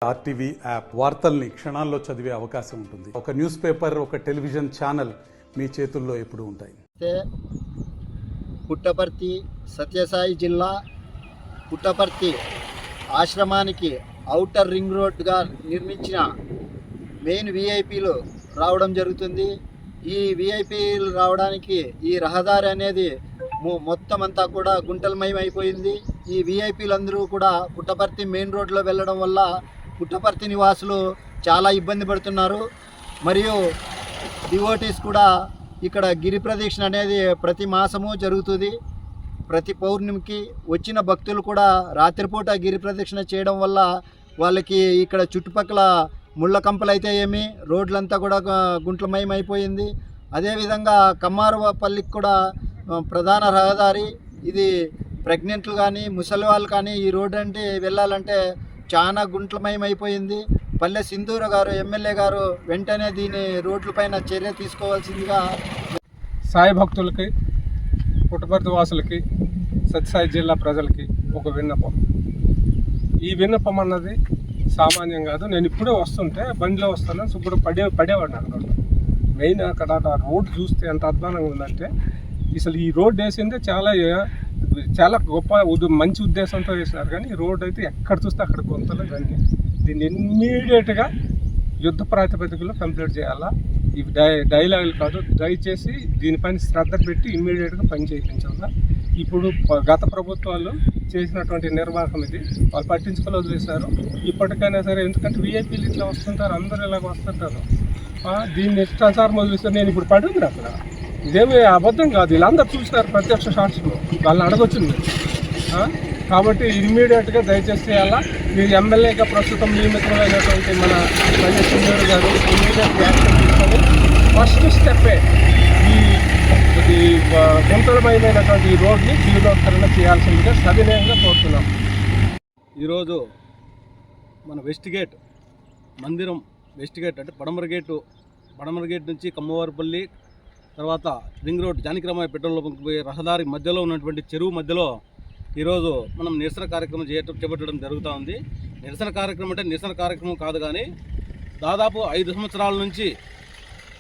RTV app వార్తల్ని క్షణాల్లో చదివే అవకాశం ఉంటుంది. ఒక న్యూస్ పేపర్, ఒక టెలివిజన్ ఛానల్ మీ చేతుల్లో ఎప్పుడూ ఉంటాయి. పుట్టపర్తి సత్యసాయి జిల్లా పుట్టపర్తి ఆశ్రమానికి ఔటర్ రింగ్ రోడ్గా నిర్మించిన మెయిన్ విఐపీలు రావడం జరుగుతుంది. ఈ విఐపీలు రావడానికి ఈ రహదారి అనేది మొత్తం అంతా కూడా గుంటలమయం అయిపోయింది. ఈ విఐపీలందరూ కూడా పుట్టపర్తి మెయిన్ రోడ్లో వెళ్ళడం వల్ల పుట్టపర్తి నివాసులు చాలా ఇబ్బంది పడుతున్నారు. మరియు డివోటీస్ కూడా ఇక్కడ గిరి ప్రదక్షిణ అనేది ప్రతి మాసము జరుగుతుంది. ప్రతి పౌర్ణమికి వచ్చిన భక్తులు కూడా రాత్రిపూట గిరి ప్రదక్షిణ చేయడం వల్ల వాళ్ళకి ఇక్కడ చుట్టుపక్కల ముళ్ళ కంపలు అయితే ఏమి రోడ్లంతా కూడా గుంట్లమయం అయిపోయింది. అదేవిధంగా కమ్మారపల్లికి కూడా ప్రధాన రహదారి ఇది. ప్రెగ్నెంట్లు కానీ ముసలి వాళ్ళు కానీ ఈ రోడ్డు అంటే వెళ్ళాలంటే చాలా గుంట్లమయం అయిపోయింది. పల్లె సింధూర గారు ఎమ్మెల్యే గారు వెంటనే దీని రోడ్లపైన చర్య తీసుకోవాల్సిందిగా సాయి భక్తులకి, పుట్టపర్తి వాసులకి, సత్యసాయి జిల్లా ప్రజలకి ఒక విన్నపం. ఈ విన్నపం అన్నది సామాన్యం కాదు. నేను ఇప్పుడే వస్తుంటే బండిలో వస్తాను, ఇప్పుడు పడేవాడిని అక్కడ. మెయిన్ అక్కడ రోడ్ చూస్తే ఎంత అద్భుతంగా ఉందంటే, అసలు ఈ రోడ్ వేసిందే చాలా గొప్ప మంచి ఉద్దేశంతో వేసినారు. కానీ ఈ రోడ్ అయితే ఎక్కడ చూస్తే అక్కడ కొంతలో దాన్ని దీన్ని ఇమ్మీడియట్గా యుద్ధ ప్రాతిపదికలో కంప్లీట్ చేయాలా. ఇవి డైలాగులు కాదు, దయచేసి దీనిపైన శ్రద్ధ పెట్టి ఇమ్మీడియట్గా పని చేయించాలా. ఇప్పుడు గత ప్రభుత్వాలు చేసినటువంటి నిర్వాహకం ఇది, వాళ్ళు పట్టించుకొని వదిలేశారు. ఇప్పటికైనా సరే, ఎందుకంటే వీఐపీలు ఇట్లా వస్తుంటారు, అందరూ ఇలాగ వస్తుంటారు. దీన్ని ఇష్టానుసారం వదిలేస్తారు. నేను ఇప్పుడు పడింది అక్కడ, ఇదేమీ అబద్ధం కాదు, వీళ్ళందరూ చూసినారు ప్రత్యక్ష సాక్షులు, వాళ్ళని అడగొచ్చింది. కాబట్టి ఇమ్మీడియట్గా దయచేసి చేయాలా. మీరు ఎమ్మెల్యేగా ప్రస్తుతం నియమితులైనటువంటి మన పల్లె సింధూర గారు ఇమ్మీడియట్ యాక్షన్ తీసుకొని ఫస్ట్ స్టెప్పే ఈ గుంటలమైనటువంటి ఈ రోడ్ని జీర్ణోద్ధరణ చేయాల్సిందిగా సవినయంగా కోరుతున్నాం. ఈరోజు మన వెస్ట్ గేట్ మందిరం, వెస్ట్ గేట్ అంటే పడమర గేట్ నుంచి కమ్మవారిపల్లి, తర్వాత ring road Janakiramaiah petrol bunk పోయే రహదారి మధ్యలో ఉన్నటువంటి చెరువు మధ్యలో ఈరోజు మనం నిరసన కార్యక్రమం చేపట్టడం జరుగుతూ ఉంది. నిరసన కార్యక్రమం అంటే నిరసన కార్యక్రమం కాదు, కానీ దాదాపు 5 సంవత్సరాల నుంచి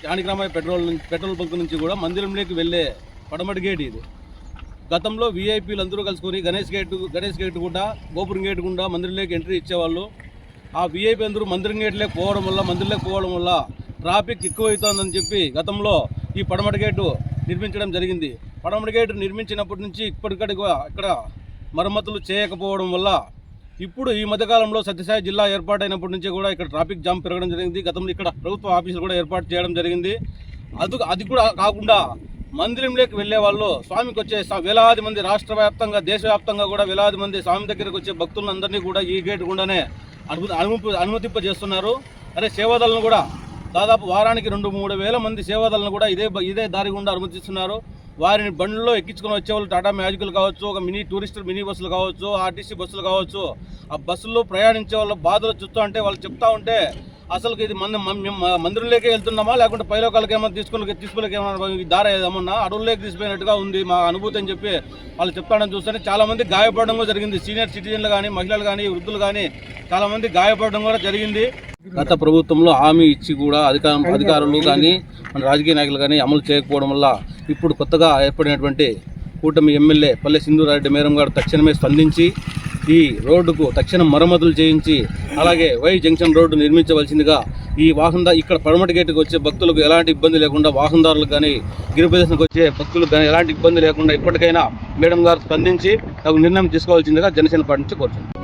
జానకిరామయ్య పెట్రోల్ బంక్ నుంచి కూడా మందిరంలోకి వెళ్ళే పడమటి గేట్ ఇది. గతంలో వీఐపీలు అందరూ కలుసుకొని గణేష్ గేట్ గుండా, గోపురం గేట్ గుండా మందిరంలోకి ఎంట్రీ ఇచ్చేవాళ్ళు. ఆ వీఐపీ అందరూ మందిరం గేట్లోకి పోవడం వల్ల ట్రాఫిక్ ఎక్కువవుతుందని చెప్పి గతంలో ఈ పడమటి గేటు నిర్మించడం జరిగింది. పడమటి గేటు నిర్మించినప్పటి నుంచి ఇక్కడ మరమ్మతులు చేయకపోవడం వల్ల ఇప్పుడు ఈ మధ్యకాలంలో సత్యసాయి జిల్లా ఏర్పాటైనప్పటి నుంచి కూడా ఇక్కడ ట్రాఫిక్ జామ్ పెరగడం జరిగింది. గతంలో ఇక్కడ ప్రభుత్వ ఆఫీసులు కూడా ఏర్పాటు చేయడం జరిగింది. అది కూడా కాకుండా మందిరంలోకి వెళ్ళే వాళ్ళు, స్వామికి వచ్చే వేలాది మంది, రాష్ట్ర వ్యాప్తంగా దేశవ్యాప్తంగా కూడా వేలాది మంది స్వామి దగ్గరికి వచ్చే భక్తులందరినీ కూడా ఈ గేటు గుండానే అనుమతింపజేస్తున్నారు. అదే సేవాదలను కూడా దాదాపు వారానికి 2-3 వేల మంది సేవాదలను కూడా ఇదే దారి గుండా అనుమతిస్తున్నారు. వారిని బండ్లలో ఎక్కించుకొని వచ్చేవాళ్ళు టాటా మ్యాజిక్లు కావచ్చు, ఒక మినీ బస్సులు కావచ్చు, ఆర్టీసీ బస్సులు కావచ్చు, ఆ బస్సుల్లో ప్రయాణించే వాళ్ళ బాధలు చూస్తూ ఉంటే వాళ్ళు చెప్తా ఉంటే అసలు ఇది మందిరంలోకి వెళ్తున్నామా లేకుంటే పైలోకాలకి ఏమైనా తీసుకులకి ఏమైనా దారి ఏమన్నా అడవుల్లోకి తీసిపోయినట్టుగా ఉంది మా అనుభూతి అని చెప్పి వాళ్ళు చెప్తాడని చూస్తే చాలామంది గాయపడడం కూడా జరిగింది. సీనియర్ సిటిజన్లు కానీ, మహిళలు కానీ, వృద్ధులు కానీ చాలామంది గాయపడడం కూడా జరిగింది. గత ప్రభుత్వంలో హామీ ఇచ్చి కూడా అధికారులు కానీ, మన రాజకీయ నాయకులు కానీ అమలు చేయకపోవడం వల్ల ఇప్పుడు కొత్తగా ఏర్పడినటువంటి కూటమి ఎమ్మెల్యే పల్లె సింధూరారెడ్డి మేరం గారు తక్షణమే స్పందించి ఈ రోడ్డుకు తక్షణం మరమ్మతులు చేయించి, అలాగే వై జంక్షన్ రోడ్డు నిర్మించవలసిందిగా ఇక్కడ పడమటి గేటుకు వచ్చే భక్తులకు ఎలాంటి ఇబ్బంది లేకుండా, వాహనదారులకు కానీ, గిరి ప్రదేశానికి వచ్చే భక్తులకు కానీ ఎలాంటి ఇబ్బంది లేకుండా ఇప్పటికైనా మేడం గారు స్పందించి తగు నిర్ణయం తీసుకోవాల్సిందిగా జనసేన పార్టీ నుంచి కోరుతున్నాం.